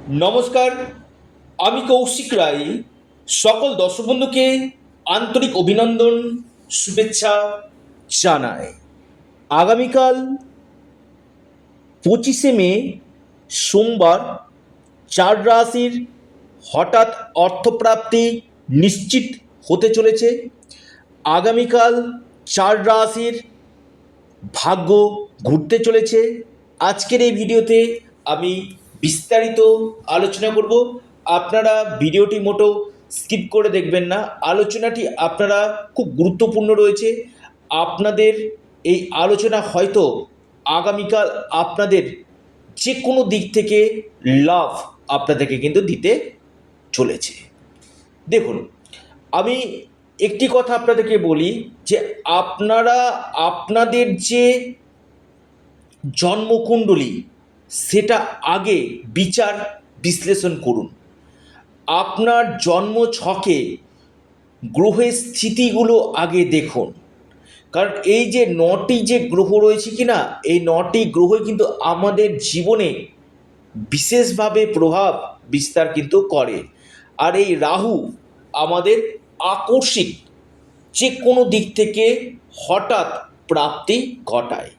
নমস্কার, আমি কৌশিক রায়। সকল দর্শক বন্ধুকে আন্তরিক অভিনন্দন, শুভেচ্ছা জানাই। আগামীকাল 25শে মে সোমবার 4 রাশির হঠাৎ অর্থপ্রাপ্তি নিশ্চিত হতে চলেছে। আগামীকাল 4 রাশির ভাগ্য ঘুরতে চলেছে। আজকের এই ভিডিওতে আমি বিস্তারিত আলোচনা করব। আপনারা ভিডিওটি মোটেও স্কিপ করে দেখবেন না। আলোচনাটি আপনারা খুব গুরুত্বপূর্ণ রয়েছে। আপনাদের এই আলোচনা হয়তো আগামীকাল আপনাদের যে কোনো দিক থেকে লাভ আপনাদেরকে কিন্তু দিতে চলেছে। দেখুন, আমি একটি কথা আপনাদেরকে বলি যে আপনারা আপনাদের যে জন্মকুণ্ডলী সেটা আগে বিচার বিশ্লেষণ করুন। আপনার জন্ম ছকে গ্রহের স্থিতিগুলো আগে দেখুন। কারণ এই যে 9টি যে গ্রহ রয়েছে কি না, এই 9টি গ্রহই কিন্তু আমাদের জীবনে বিশেষভাবে প্রভাব বিস্তার কিন্তু করে। আর এই রাহু আমাদের আকস্মিক যে কোনো দিক থেকে হঠাৎ প্রাপ্তি ঘটায়।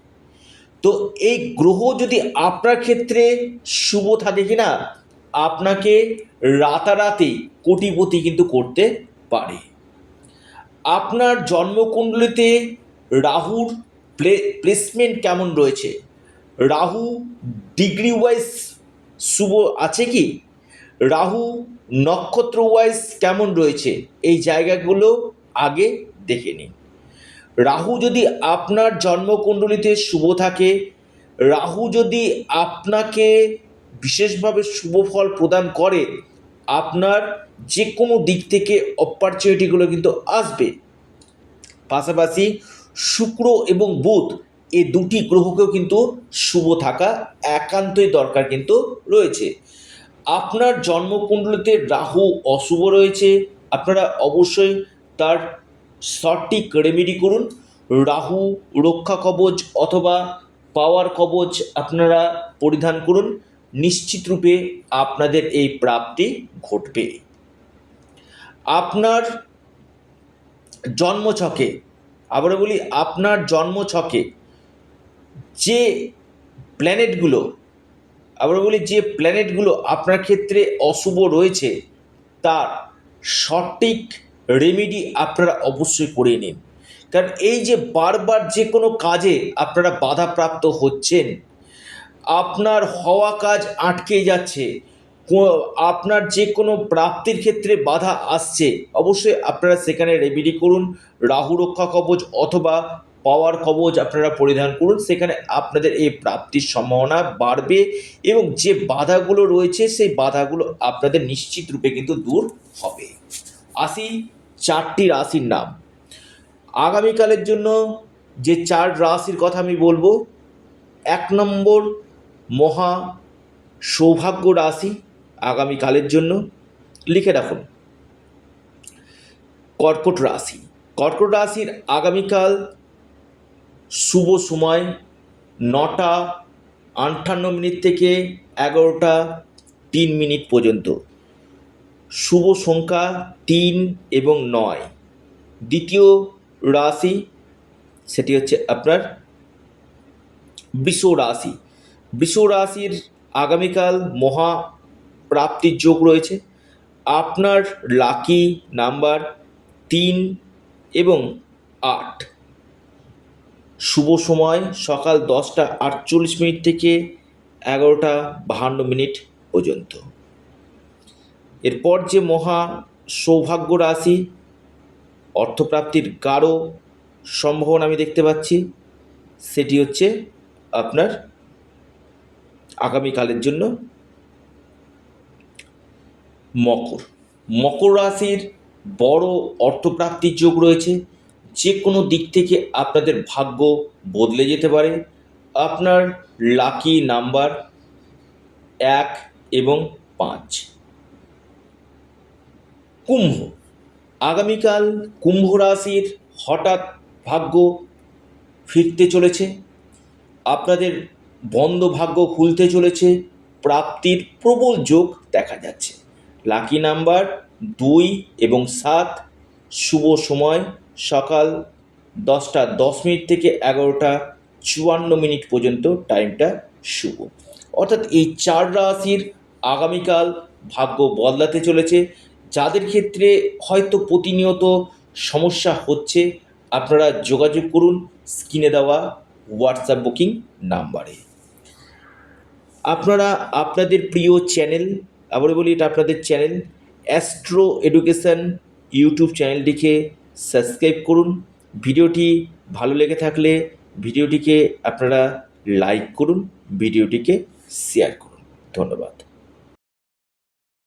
তো এই গ্রহ যদি আপনার ক্ষেত্রে শুভ থাকে কিনা, আপনাকে রাতারাতি কোটিপতি কিন্তু করতে পারে। আপনার জন্মকুণ্ডলিতে রাহুর প্লেসমেন্ট কেমন রয়েছে, রাহু ডিগ্রি ওয়াইজ শুভ আছে কি, রাহু নক্ষত্র ওয়াইজ কেমন রয়েছে, এই জায়গাগুলো আগে দেখে নিন। রাহু যদি আপনার জন্মকুণ্ডলিতে শুভ থাকে, রাহু যদি আপনাকে বিশেষভাবে শুভ ফল প্রদান করে, আপনার যে কোনো দিক থেকে অপরচুনিটিগুলো কিন্তু আসবে। পাশাপাশি শুক্র এবং বুধ এই দুটি গ্রহকেও কিন্তু শুভ থাকা একান্তই দরকার কিন্তু রয়েছে। আপনার জন্মকুণ্ডলিতে রাহু অশুভ রয়েছে, আপনারা অবশ্যই তার সঠিক রেমেডি করুন। রাহু রক্ষা কবচ অথবা পাওয়ার কবচ আপনারা পরিধান করুন, নিশ্চিত রূপে আপনাদের এই প্রাপ্তি ঘটবে। আপনার জন্মছকে, আবারও বলি, আপনার জন্মছকে যে প্ল্যানেটগুলো, আবারও বলি, যে প্ল্যানেটগুলো আপনার ক্ষেত্রে অশুভ রয়েছে তার সঠিক রেমেডি আপনারা অবশ্যই করে নিন। কারণ এই যে বারবার যে কোনো কাজে আপনারা বাধাপ্রাপ্ত হচ্ছেন, আপনার হওয়া কাজ আটকে যাচ্ছে, আপনার যে কোনো প্রাপ্তির ক্ষেত্রে বাধা আসছে, অবশ্যই আপনারা সেখানে রেমেডি করুন। রাহু রক্ষা কবচ অথবা পাওয়ার কবচ আপনারা পরিধান করুন, সেখানে আপনাদের এই প্রাপ্তির সম্ভাবনা বাড়বে এবং যে বাধাগুলো রয়েছে সেই বাধাগুলো আপনাদের নিশ্চিত রূপে কিন্তু দূর হবে। আসি 4টি রাশির নাম। আগামীকালের জন্য যে 4 রাশির কথা আমি বলবো, 1 নম্বর মহা সৌভাগ্য রাশি আগামীকালের জন্য, লিখে রাখুন কর্কট রাশি। কর্কট রাশির আগামীকাল শুভ সময় 9টা 58 মিনিট থেকে 11টা 3 মিনিট পর্যন্ত। শুভ সংখ্যা 3 এবং 9। দ্বিতীয় রাশি সেটি হচ্ছে আপনার বৃষ রাশি। বৃষ রাশির আগামীকাল মহা প্রাপ্তির যোগ রয়েছে। আপনার লাকি নাম্বার 3 এবং 8। শুভ সময় সকাল 10টা 48 মিনিট থেকে 11টা 52 মিনিট পর্যন্ত। এরপর যে মহা সৌভাগ্য রাশি, অর্থপ্রাপ্তির গাঢ় সম্ভাবনা আমি দেখতে পাচ্ছি, সেটি হচ্ছে আপনার আগামীকালের জন্য মকর। মকর রাশির বড় অর্থপ্রাপ্তির যোগ রয়েছে। যে কোনো দিক থেকে আপনাদের ভাগ্য বদলে যেতে পারে। আপনার লাকি নাম্বার 1 এবং 5। কুম্ভ। আগামীকাল কুম্ভ রাশির হঠাৎ ভাগ্য ফিরতে চলেছে, আপনাদের বন্ধ ভাগ্য খুলতে চলেছে, প্রাপ্তির প্রবল যোগ দেখা যাচ্ছে। লাকি নাম্বার 2 এবং 7, শুভ সময় সকাল 10টা 10 মিনিট থেকে 11টা 54 মিনিট পর্যন্ত টাইমটা শুভ। অর্থাৎ এই 4 রাশির আগামীকাল ভাগ্য বদলাতে চলেছে। যাদের ক্ষেত্রে হয়তো প্রতিনিয়ত সমস্যা হচ্ছে, আপনারা যোগাযোগ করুন স্ক্রিনে দেওয়া হোয়াটসঅ্যাপ বুকিং নাম্বারে। আপনারা আপনাদের প্রিয় চ্যানেল, আবার বলি এটা আপনাদের চ্যানেল অ্যাস্ট্রো এডুকেশন ইউটিউব চ্যানেলটিকে সাবস্ক্রাইব করুন। ভিডিওটি ভালো লেগে থাকলে ভিডিওটিকে আপনারা লাইক করুন, ভিডিওটিকে শেয়ার করুন। ধন্যবাদ।